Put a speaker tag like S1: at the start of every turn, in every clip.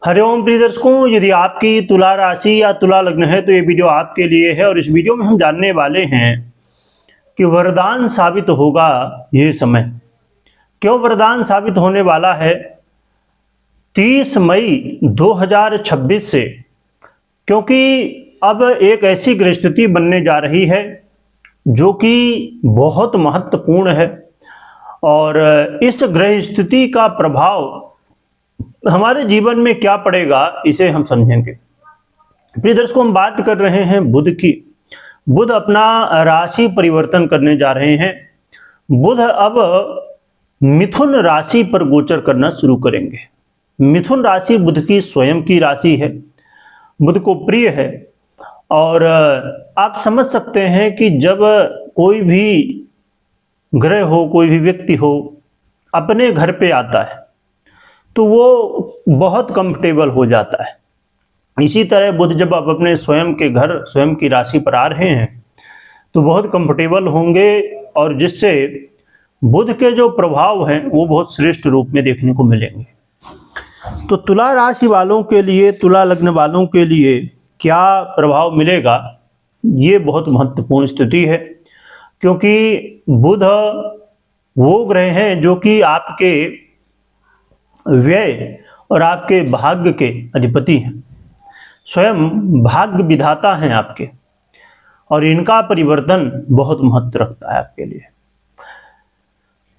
S1: हरिओम प्रिय दर्शकों, यदि आपकी तुला राशि या तुला लग्न है तो ये वीडियो आपके लिए है। और इस वीडियो में हम जानने वाले हैं कि वरदान साबित होगा ये समय। क्यों वरदान साबित होने वाला है 30 मई 2026 से? क्योंकि अब एक ऐसी ग्रह स्थिति बनने जा रही है जो कि बहुत महत्वपूर्ण है और इस ग्रह स्थिति का प्रभाव हमारे जीवन में क्या पड़ेगा इसे हम समझेंगे। प्रिय दर्शकों, हम बात कर रहे हैं बुध की। बुध अपना राशि परिवर्तन करने जा रहे हैं। बुध अब मिथुन राशि पर गोचर करना शुरू करेंगे। मिथुन राशि बुध की स्वयं की राशि है, बुध को प्रिय है। और आप समझ सकते हैं कि जब कोई भी ग्रह हो, कोई भी व्यक्ति हो अपने घर पे आता है तो वो बहुत कंफर्टेबल हो जाता है। इसी तरह बुध जब आप अपने स्वयं के घर, स्वयं की राशि पर आ रहे हैं तो बहुत कंफर्टेबल होंगे और जिससे बुध के जो प्रभाव हैं वो बहुत श्रेष्ठ रूप में देखने को मिलेंगे। तो तुला राशि वालों के लिए, तुला लग्न वालों के लिए क्या प्रभाव मिलेगा, ये बहुत महत्वपूर्ण स्थिति है। क्योंकि बुध वो ग्रह हैं जो कि आपके व्यय और आपके भाग्य के अधिपति हैं, स्वयं भाग्य विधाता हैं आपके, और इनका परिवर्तन बहुत महत्व रखता है आपके लिए।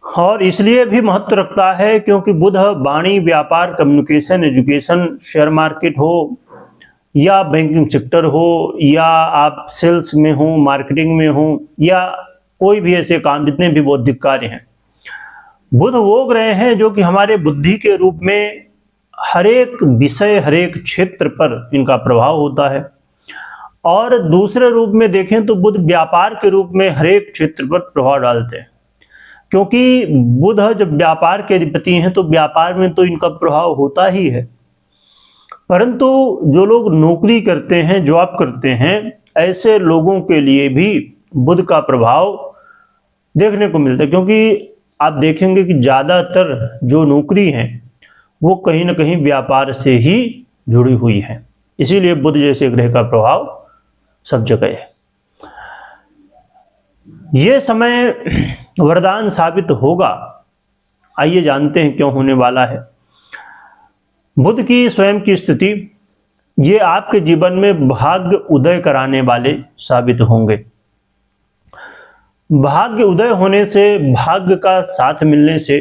S1: और इसलिए भी महत्व रखता है क्योंकि बुध वाणी, व्यापार, कम्युनिकेशन, एजुकेशन, शेयर मार्केट हो या बैंकिंग सेक्टर हो या आप सेल्स में हो, मार्केटिंग में हो या कोई भी ऐसे काम, जितने भी बौद्धिक कार्य हैं, बुध वो ग्रह हैं जो कि हमारे बुद्धि के रूप में हर एक विषय, हर एक क्षेत्र पर इनका प्रभाव होता है। और दूसरे रूप में देखें तो बुध व्यापार के रूप में हर एक क्षेत्र पर प्रभाव डालते हैं। क्योंकि बुध जब व्यापार के अधिपति हैं तो व्यापार में तो इनका प्रभाव होता ही है, परंतु जो लोग नौकरी करते हैं, जॉब करते हैं, ऐसे लोगों के लिए भी बुध का प्रभाव देखने को मिलता है। क्योंकि आप देखेंगे कि ज़्यादातर जो नौकरी हैं वो कहीं ना कहीं व्यापार से ही जुड़ी हुई है। इसीलिए बुध जैसे ग्रह का प्रभाव सब जगह है। ये समय वरदान साबित होगा। आइए जानते हैं क्यों होने वाला है। बुध की स्वयं की स्थिति, ये आपके जीवन में भाग्य उदय कराने वाले साबित होंगे। भाग्य उदय होने से, भाग्य का साथ मिलने से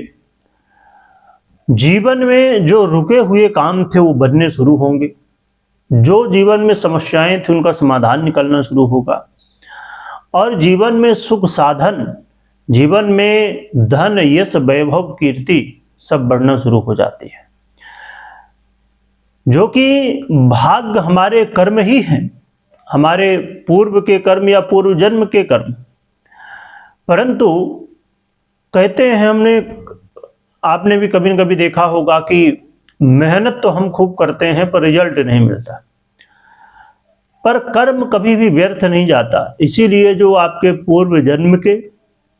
S1: जीवन में जो रुके हुए काम थे वो बनने शुरू होंगे। जो जीवन में समस्याएं थी उनका समाधान निकलना शुरू होगा और जीवन में सुख साधन, जीवन में धन, यश, वैभव, कीर्ति सब बढ़ना शुरू हो जाती है। जो कि भाग्य हमारे कर्म ही हैं, हमारे पूर्व के कर्म या पूर्व जन्म के कर्म। परंतु कहते हैं, आपने भी कभी न कभी देखा होगा कि मेहनत तो हम खूब करते हैं पर रिजल्ट नहीं मिलता, पर कर्म कभी भी व्यर्थ नहीं जाता। इसीलिए जो आपके पूर्व जन्म के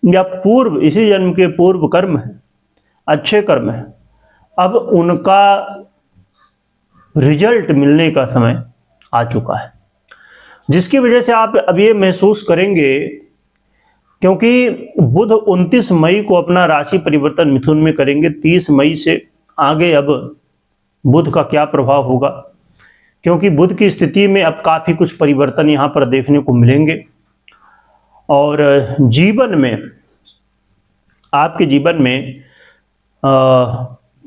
S1: या पूर्व इसी जन्म के पूर्व कर्म हैं, अच्छे कर्म हैं, अब उनका रिजल्ट मिलने का समय आ चुका है। जिसकी वजह से आप अब ये महसूस करेंगे, क्योंकि बुध 29 मई को अपना राशि परिवर्तन मिथुन में करेंगे। 30 मई से आगे अब बुध का क्या प्रभाव होगा, क्योंकि बुध की स्थिति में अब काफ़ी कुछ परिवर्तन यहाँ पर देखने को मिलेंगे। और जीवन में, आपके जीवन में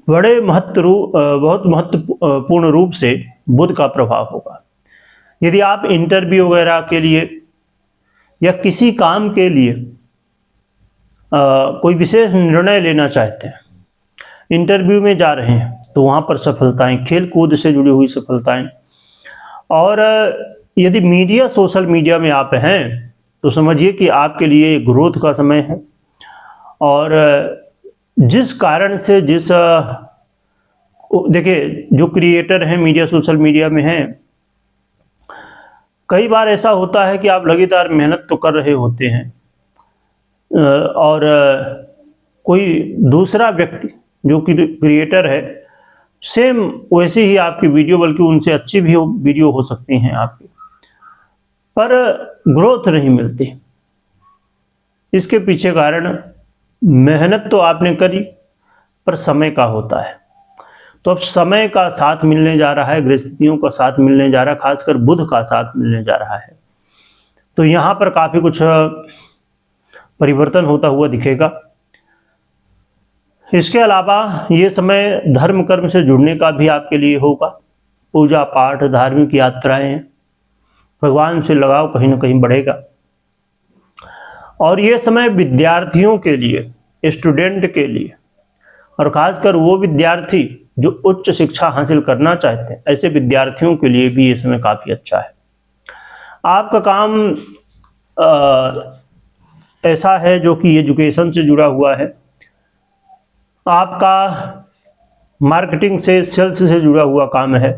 S1: बहुत महत्वपूर्ण रूप से बुध का प्रभाव होगा। यदि आप इंटरव्यू वगैरह के लिए या किसी काम के लिए कोई विशेष निर्णय लेना चाहते हैं, इंटरव्यू में जा रहे हैं, तो वहाँ पर सफलताएं, खेल कूद से जुड़ी हुई सफलताएं। और यदि मीडिया, सोशल मीडिया में आप हैं तो समझिए कि आपके लिए ग्रोथ का समय है। और जिस कारण से, देखिए, जो क्रिएटर हैं, मीडिया, सोशल मीडिया में हैं, कई बार ऐसा होता है कि आप लगातार मेहनत तो कर रहे होते हैं और कोई दूसरा व्यक्ति जो कि क्रिएटर है, सेम वैसे ही आपकी वीडियो, बल्कि उनसे अच्छी भी वीडियो हो सकती हैं आपकी, पर ग्रोथ नहीं मिलती। इसके पीछे कारण मेहनत तो आपने करी, पर समय का होता है। तो अब समय का साथ मिलने जा रहा है, गृहस्थितियों का साथ मिलने जा रहा है, खासकर बुध का साथ मिलने जा रहा है। तो यहाँ पर काफ़ी कुछ परिवर्तन होता हुआ दिखेगा। इसके अलावा ये समय धर्म कर्म से जुड़ने का भी आपके लिए होगा। पूजा पाठ, धार्मिक यात्राएं, भगवान से लगाव कहीं ना कहीं बढ़ेगा। और ये समय विद्यार्थियों के लिए, स्टूडेंट के लिए, और ख़ासकर वो विद्यार्थी जो उच्च शिक्षा हासिल करना चाहते हैं, ऐसे विद्यार्थियों के लिए भी ये समय काफ़ी अच्छा है। आपका काम ऐसा है जो कि एजुकेशन से जुड़ा हुआ है, आपका मार्केटिंग से, सेल्स से जुड़ा हुआ काम है।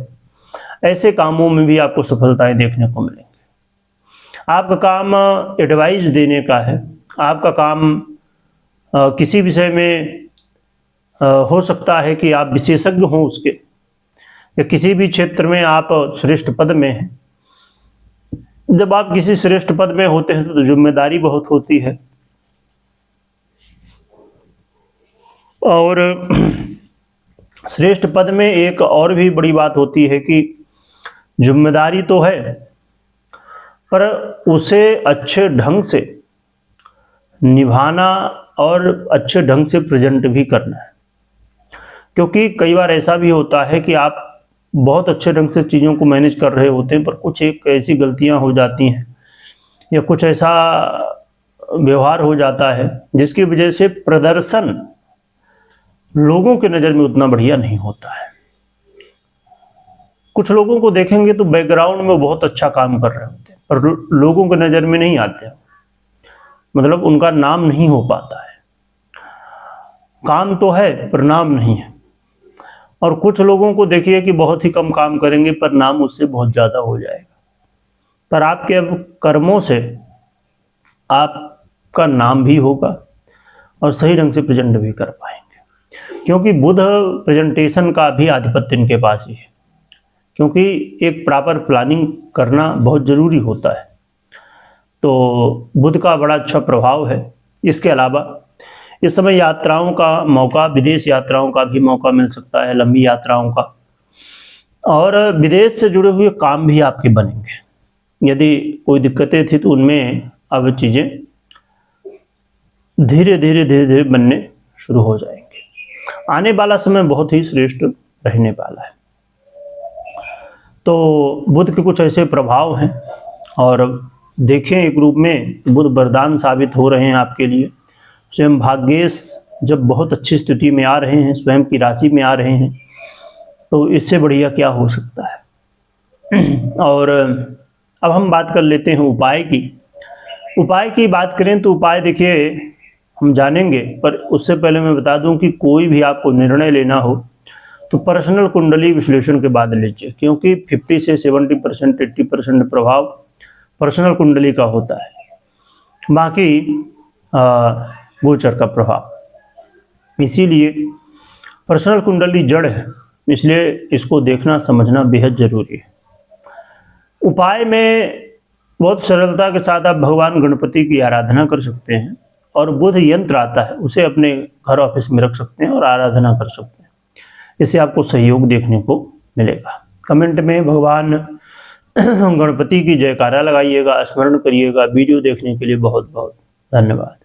S1: ऐसे कामों में भी आपको सफलताएं देखने को मिलेंगी। आपका काम एडवाइस देने का है, आपका काम किसी विषय में हो सकता है कि आप विशेषज्ञ हों उसके, या किसी भी क्षेत्र में आप श्रेष्ठ पद में हैं। जब आप किसी श्रेष्ठ पद में होते हैं तो जिम्मेदारी बहुत होती है, और श्रेष्ठ पद में एक और भी बड़ी बात होती है कि जिम्मेदारी तो है, पर उसे अच्छे ढंग से निभाना और अच्छे ढंग से प्रेजेंट भी करना है। क्योंकि कई बार ऐसा भी होता है कि आप बहुत अच्छे ढंग से चीज़ों को मैनेज कर रहे होते हैं, पर कुछ एक ऐसी गलतियां हो जाती हैं या कुछ ऐसा व्यवहार हो जाता है जिसकी वजह से प्रदर्शन लोगों के नज़र में उतना बढ़िया नहीं होता है। कुछ लोगों को देखेंगे तो बैकग्राउंड में बहुत अच्छा काम कर रहे होते हैं, पर लोगों के नज़र में नहीं आते, मतलब उनका नाम नहीं हो पाता है। काम तो है पर नाम नहीं है। और कुछ लोगों को देखिए कि बहुत ही कम काम करेंगे पर नाम उससे बहुत ज़्यादा हो जाएगा। पर आपके अब कर्मों से आपका नाम भी होगा और सही ढंग से प्रेजेंट भी कर पाएंगे, क्योंकि बुध प्रेजेंटेशन का भी आधिपत्य इनके पास ही है। क्योंकि एक प्रॉपर प्लानिंग करना बहुत ज़रूरी होता है, तो बुध का बड़ा अच्छा प्रभाव है। इसके अलावा इस समय यात्राओं का मौका, विदेश यात्राओं का भी मौका मिल सकता है, लंबी यात्राओं का, और विदेश से जुड़े हुए काम भी आपके बनेंगे। यदि कोई दिक्कतें थी तो उनमें अब चीज़ें धीरे धीरे बनने शुरू हो जाएंगे। आने वाला समय बहुत ही श्रेष्ठ रहने वाला है। तो बुध के कुछ ऐसे प्रभाव हैं, और देखें एक रूप में बुध वरदान साबित हो रहे हैं आपके लिए। स्वयं भाग्येश जब बहुत अच्छी स्थिति में आ रहे हैं, स्वयं की राशि में आ रहे हैं, तो इससे बढ़िया क्या हो सकता है। और अब हम बात कर लेते हैं उपाय की। उपाय की बात करें तो उपाय देखिए हम जानेंगे, पर उससे पहले मैं बता दूं कि कोई भी आपको निर्णय लेना हो तो पर्सनल कुंडली विश्लेषण के बाद लीजिए, क्योंकि 50 से 70% 80% प्रभाव पर्सनल कुंडली का होता है, बाकी गोचर का प्रभाव। इसीलिए पर्सनल कुंडली जड़ है, इसलिए इसको देखना समझना बेहद ज़रूरी है। उपाय में बहुत सरलता के साथ आप भगवान गणपति की आराधना कर सकते हैं, और बुध यंत्र आता है उसे अपने घर ऑफिस में रख सकते हैं और आराधना कर सकते हैं। इससे आपको सहयोग देखने को मिलेगा। कमेंट में भगवान गणपति की जयकारा लगाइएगा, स्मरण करिएगा। वीडियो देखने के लिए बहुत बहुत धन्यवाद।